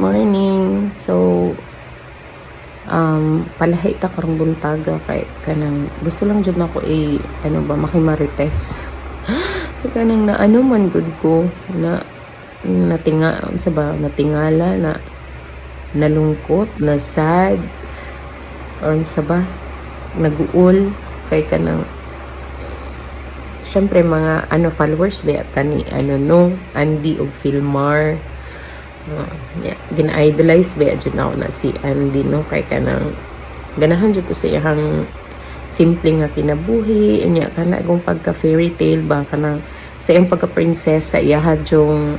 morning. So, palahi ta karong buntaga kay kanang gusto lang jud nako makimarites. Kanang na ano man gud ko na natingala na nalungkot, na sad or sa ba naguol kay kanang syempre mga followers ba ni Andy og Filmar. Gina-idolize ba dyan ako na si Andy kay kanang ganahan dyan ko sa iyang simple nga kinabuhi niya kana kung pagka fairy tale ba kanang sa iyang pagka princess sa iyaha yung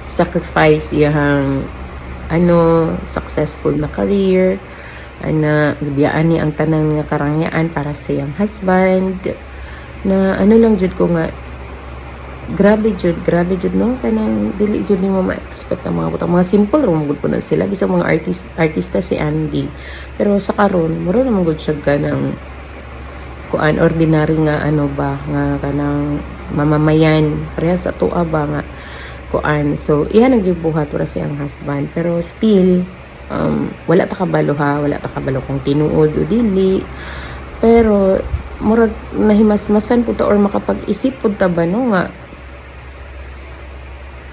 sacrifice iyang successful na career gibiyaan niya ang tanang nga karangyaan para sa iyang husband na lang jud ko nga grabe jud no kanang dili jud nimo ma-expect ang mga butang mga simple ra mo po na sila bisag mga artista si Andy, pero sa karon mura naman gud siya kanang kuan ordinary nga nga kanang mamamayan parehas sa tuwa ba nga kuan. So iya naggibuhat para siyang husband, pero still wala ta kabalo kung tinuod o dili, pero murag nahimasmasan pud ta or makapag-isip pud ta ba nga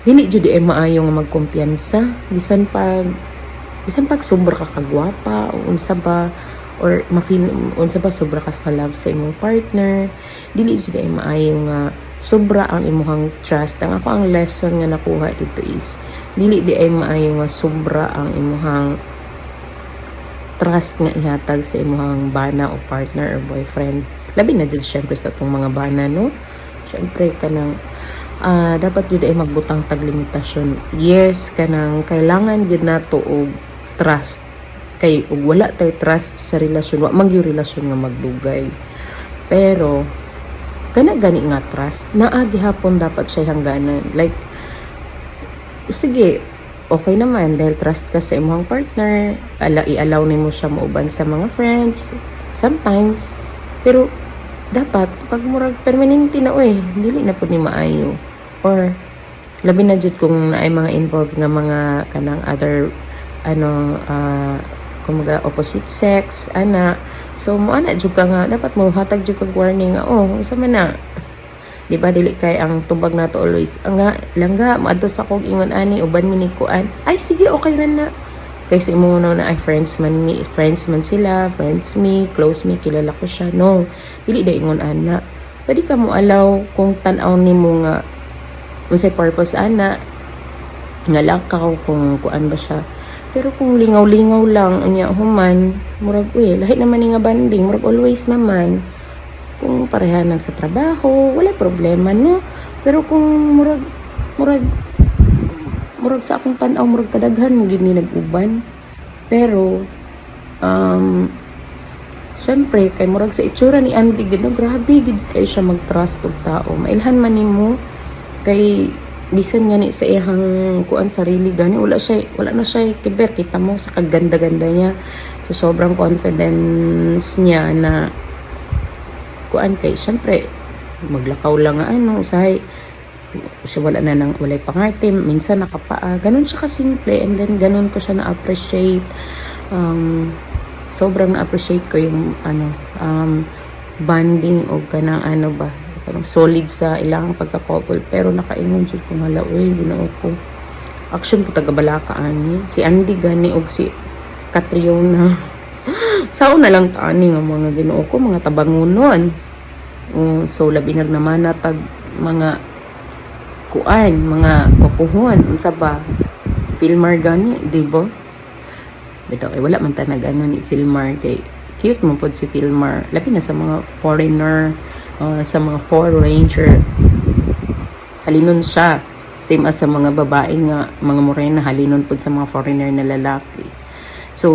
dili jud ay maayo nga magkumpiyansa bisan pag sobra ka kagwapa o unsa ba or unsa ba sobra ka ka-love sa imong partner, dili jud ay maayo nga sobra ang imong trust. Ang ako ang lesson nga nakuha dito is dili di ay maayo nga sobra ang imong trust nga ihatag sa imong bana o partner or boyfriend. Labi na jud syempre sa atong mga bana syempre kanang dapat jud ay magbutang tag limitasyon. Yes, kanang kailangan gid nato og trust kay ug wala tay trust sa relasyon wa man gyud relasyon nga magdugay. Pero gani nga trust naa gihapon dapat siya hangganan, like sige okay naman dahil trust ka sa imong partner, i-allow nimo siya mauban sa mga friends sometimes, pero dapat pag murag permanente na dili na pud ni maayo or labi na jud kung naay mga involved nga mga kanang other kumaga opposite sex so mo jud ka nga dapat mo hatag jud kag warning nga unsa man na, di ba dili kay ang tubag nato always nga langga maadto sa kog ingon ani uban mi ni kuan ay sige okay ra na kay sa imo na ay friends man sila, friends me, close me, kilala ko siya. No, dili da ingon ana. Pwede ka mo allow kung tan-aw nimo nga unsay purpose nga lakaw kung kuan ba siya. Pero kung lingaw-lingaw lang unya human murag lahi naman ni nga banding, murag always naman kung pareha sa trabaho wala problema no, pero kung murag sa akong tan-aw murag kadaghan gid ni nag-uban. Pero syempre kay murag sa itsura ni Andy gid grabe gid kay siya mag-trust og tao, mailhan man nimo kay bisan nga ni sa iyang kuan sarili gani wala na siya kiber, kita mo sa kaganda-ganda niya, so sobrang confidence niya na kuan kay syempre maglakaw lang nga usahay siya walay pangarte, minsan nakapaa, ganun siya kasimple, and then ganun ko siya na-appreciate. Sobrang na-appreciate ko yung bonding o kanang parang solid sa ilang pagka-couple, pero nakaingon jud ko hala ginoo ko action po taga-Balakaan si Andy gani og si Catriona sao na lang tani nga mga ginoo ko mga tabangunon. So labi nagnamana tag mga kuan mga papuhon unsa ba si Filmar gani di ba bitaw wala man ta ni Filmar kay cute mo pod si Filmar labi na sa mga foreigner sa mga foreign ranger halinon siya, same as sa mga babae nga mga morena halinon pod sa mga foreigner na lalaki. So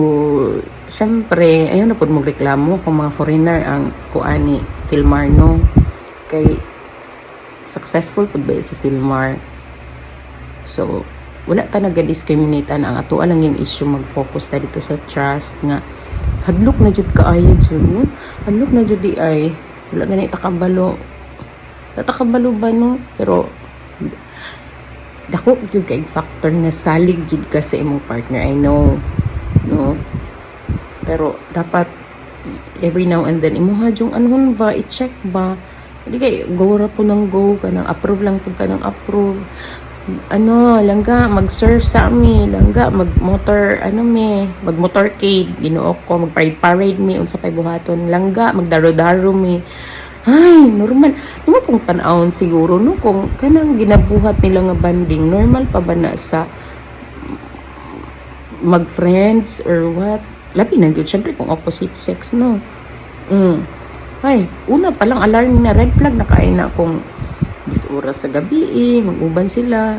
syempre ayon na pod mo reklamo kung mga foreigner ang kuani Filmar no, kay successful pud ba si Filmar. So wala ta naga-discriminate ang ato lang yung issue, mag-focus ta dito sa trust nga hadlok na jud kaayo jud no, hadlok na jud di ay wala gani takabalo ba no, pero dako gyud kay factor nga salig jud ka sa imong partner, I know, no, pero dapat every now and then imuha jung anhon ba, i-check ba, hindi kay go ra po ng go kanang approve lang po kanang approve, ano langga mag-surf sa ami, langga mag-motor ano me, mag-motorcade Ginoo ko, mag-parade me unsa pay buhaton, langga magdaro-daro me. Ay, normal. Di mo pong tanawon siguro, no? Kung kanang ginabuhat nila nga banding, normal pa ba na sa mag-friends or what? Labi na yun. Siyempre, kung opposite sex, no? Ay, una pa lang alarm na red flag na kain na kung 10 oras sa gabi, mag-uban sila.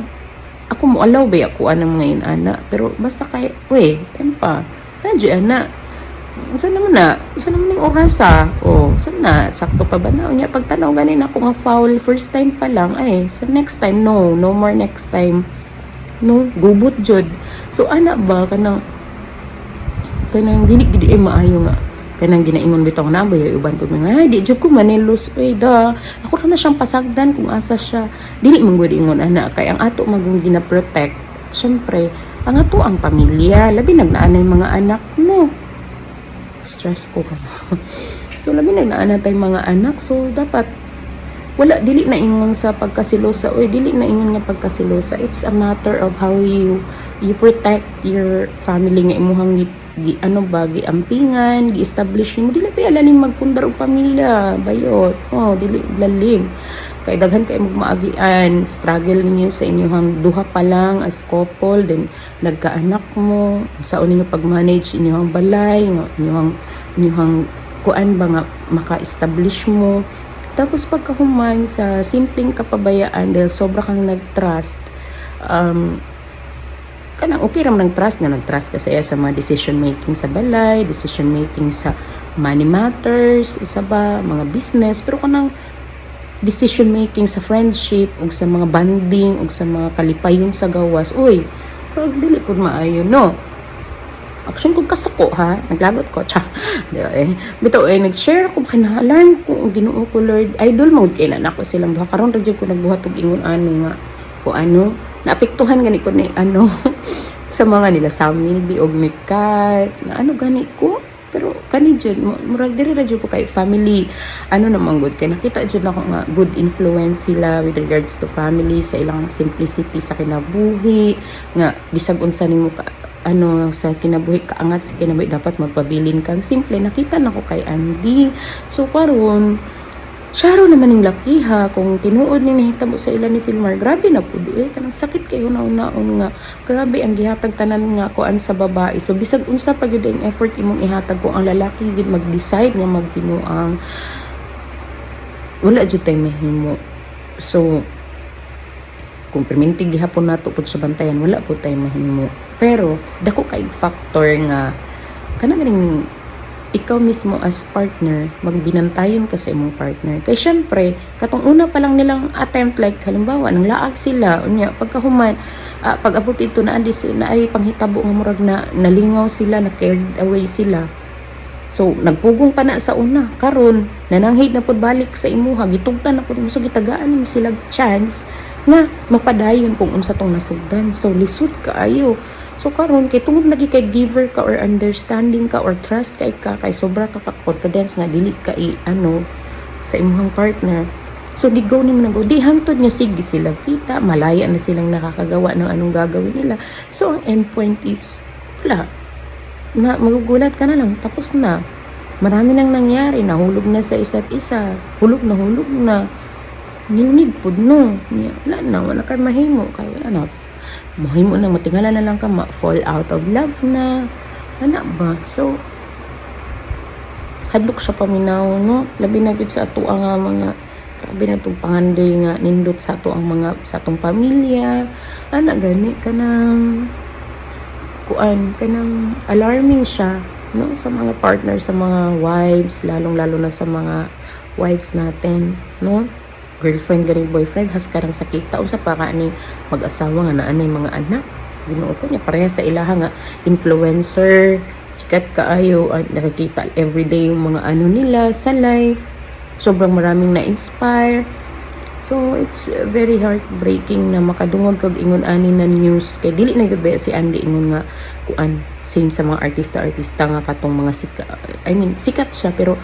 Ako mo alaw ba ako anang ngayon, ana? Pero basta kay, we, tempa. Nadyo, ana. Saan naman yung oras saan na, sakto pa ba na unya pagtanaw ganin ako nga foul first time pa lang, ay so next time no more next time, no gubot jud. So ana ba kanang dili gid maayo nga kanang ginaingon bitaw na ba yung uban ko nga, ay di jud ko manilos, ay da ako na siyang pasagdan kung asa siya, dili man gud ingon ana kay ang ato magong gina-protect syempre ang ato ang pamilya, labi nagnaanay mga anak, no stress ko so labi na tay mga anak, so dapat wala dili na ingon sa pagkasilosa, dili na ingon nga pagkasilosa, it's a matter of how you protect your family nga imuhang giampingan, gi-establish mo, dili pa lalim magpundar og pamilya bayot, dili lalim kay daghan kay magmaagian, struggle niyo sa inyong duha pa lang as couple, then nagkaanak mo, sa ninyo pag-manage inyong balay, inyong kuan ba nga maka-establish mo, tapos pagkahuman sa simpleng kapabayaan dahil sobra kang nag-trust, kanang okay ram ng trust nga nag-trust ka sa mga decision making sa balay, decision making sa money matters, isa ba mga business, pero kanang decision making sa friendship ug sa mga bonding ug sa mga kalipayon sa gawas, dili pud maayo, no. Action kog kasako ha, naglagot ko bitaw nag-share ko kana alarm ko Ginoo ko Lord, idol mo kay na ako silang duha karon ra jud ko nagbuhat og ingon ani nga ko naapektuhan gani ko ni sa mga nila Samuel B og Mikat na gani ko, pero kani jud murag diri ra jud ko kay family naman good kay nakita jud ako nga good influence sila with regards to family, sa ilang simplicity sa kinabuhi nga bisag unsa nimo ka sa kinabuhi, kaangat sa kinabuhi dapat magpabilin kang simple. Nakita nako kay Andy, so karon Sharo naman yung lakiha kung tinuod ning nahitabo sa ila ni Filmar, grabe na pud kanang sakit kayo naon nga, grabe ang gihatag tanan nga kuan sa babae. So bisag unsa pa gyud ang effort imong ihatag kung ang lalaki gid mag-decide nga magbinuang, wala jud tay mahimo. So kung perminti gihapon nato pud sa bantayan, wala po tay mahimo. Pero dako kay factor nga kanang ganing ikaw mismo as partner, magbinantayon ka sa imong partner. Kaya syempre, katong una pa lang nilang attempt, like halimbawa, nang laag sila, unya, pagkahuman, pag-abot ito na ay panghitabo nga murag na nalingaw sila, na carried away sila. So, nagpugong pa na sa una. Karon, nananghid na pod balik sa imuha, gitugtan na pod mo, so gitagaan mo sila chance nga mapadayon kung unsa tong nasugdan. So, lisod kaayo. So karon kay tungod lagi kay giver ka or understanding ka or trust kay sobra ka confidence nga dili ka sa imong partner. So di go nimo na go, di hangtod nga sige sila kita, malaya na silang nakakagawa ng anong gagawin nila. So ang end point is wala. Magugulat ka na lang, tapos na. Marami nang nangyari, nahulog na sa isa't isa, hulog na. Nilnid pud no. Wala ka mahimo kay enough. Mahimo nang matingala na lang ka, fall out of love na ba. So hadlok siya paminaw, no, labi na gid sa ato ang mga grabe na itong pangandoy nga nindot sa ato ang mga sa atong pamilya, gani kanang kanang alarming siya, no, sa mga partner, sa mga wives, lalo na sa mga wives natin, no, girlfriend ganing boyfriend, has karang sakita usa pa ka ni mag-asawa nga naanay mga anak. Ginoo ko niya pareha sa ilaha nga influencer, sikat kaayo, nakikita everyday yung mga nila sa life, sobrang maraming na-inspire. So it's very heartbreaking na makadungog kag ingon ani na news kay dili na gyud ba si Andy ingon nga kuan same sa mga artista nga katong mga sikat siya pero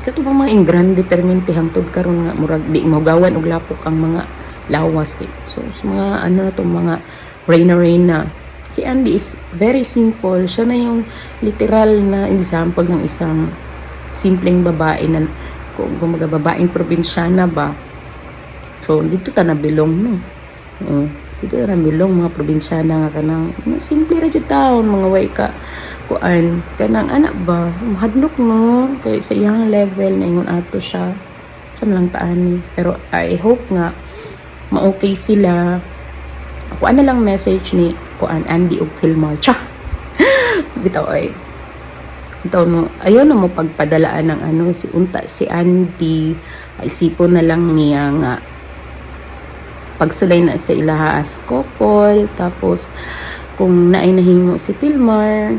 katong mga ingrande permente hangtod karon nga murag di magawan og lapok ang mga lawas kay so sa mga ano na tong mga Reyna si Andy is very simple siya na yung literal na example ng isang simpleng babae na kung mga babaeng probinsyana ba so dito ta nabilong no dito ta nabilong mga probinsyana nga kanang simple ra jud taon mga way ka kuan kanang anak ba mahadlok no kay sa iyang level na ingon ato siya sa lang taani pero I hope nga ma-okay sila ako ano lang message ni kuan Andy ug Filmar cha bitaw ay ito no ayaw na mo pagpadalaan ng ano si Andy isipon na lang niya nga pagsulay na sa ilaha as couple tapos kung naay nahimo si Filmar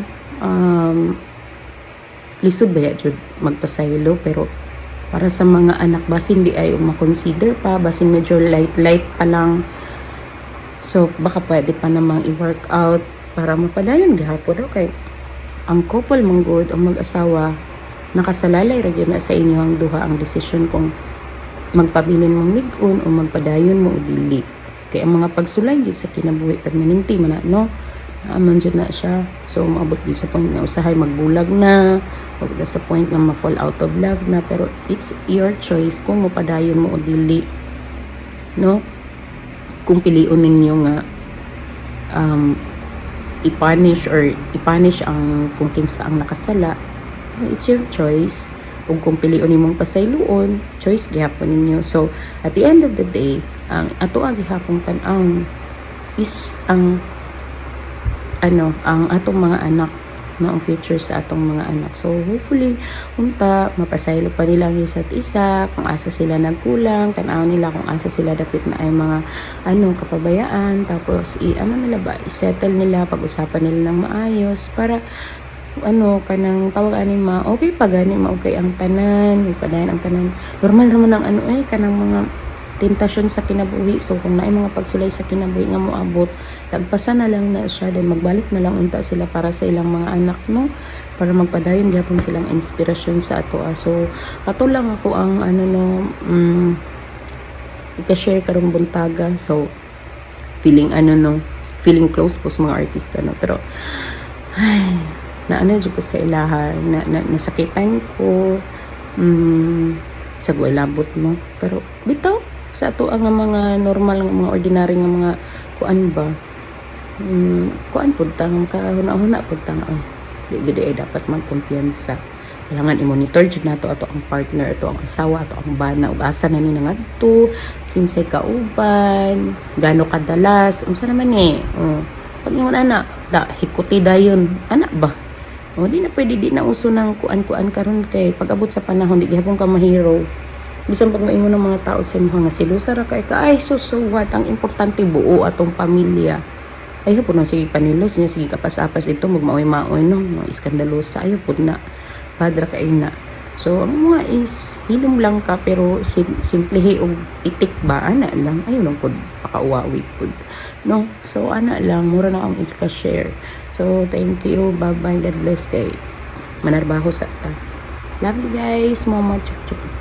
lisod ba jud magpasaylo pero para sa mga anak basin di ay ma-consider pa basin medyo light pa lang so baka pwede pa namang i-work out para mapadayon gihapon okay ang couple manggod ang mag-asawa nakasalalay ra gyud na sa inyo ang duha ang desisyon kung magpabilin mong mig-on o magpadayon mo o dili kay ang mga pagsulay gyud sa kinabuhi permanente man no aman dyan na siya so maabot din sa point na usahay magbulag na pagda sa point na ma-fall out of love na pero it's your choice kung mapadayon mo o dili no kung piliun ninyo nga i-punish ang kung kinsa ang nakasala it's your choice ug kung piliun nimong pasayloon choice gihapon ninyo so at the end of the day ang ato gihapon tan-aw is ang atong mga anak no ang future sa atong mga anak so hopefully unta mapasaylo pa nila ang isa't isa kung asa sila nagkulang tan-aw nila kung asa sila dapit na ay mga kapabayaan tapos nila ba i-settle nila pag-usapan nila ng maayos para kanang tawag ani okay pa gani okay ang tanan padayon ang tanan normal ra man ang kanang mga tentasyon sa kinabuhi so kung naay mga pagsulay sa kinabuhi nga moabot lagpasan na lang na siya then magbalik na lang unta sila para sa ilang mga anak no para magpadayon gyapon silang inspirasyon sa ato so ato lang ako ang ika-share karong buntaga so feeling feeling close po sa mga artista no pero jud ko sa ilaha nasakitan ko sa labot mo pero bitaw sa ato ang mga normal nga mga ordinary nga mga kuan ba kuan pud tang kahuna-huna pud tang di gid ay dapat magkumpiyansa kailangan i-monitor jud nato ato ang partner ato ang asawa ato ang bana ug asa na ni nangadto kinsay kauban gaano kadalas unsa naman pag ingon ana hikuti dayon ana ba di na pwede di na uso ng kuan karon kay pag abot sa panahon di gihapon ka mahiro bisan pag maingon ng mga tao sa mga silusa ra kay ay so what ang importante buo atong pamilya ayaw po na sige panilos niya sige kapas-apas ito magmaoy-maoy no mga iskandalosa ayaw po na padra kay na so ang mga is hilom lang ka pero simplehi og itik ba ana lang ayaw lang po pakauwawi po no so ana lang mura na akong i-share so thank you bye bye God bless kay manarbaho sa ta love you guys mama chuk chuk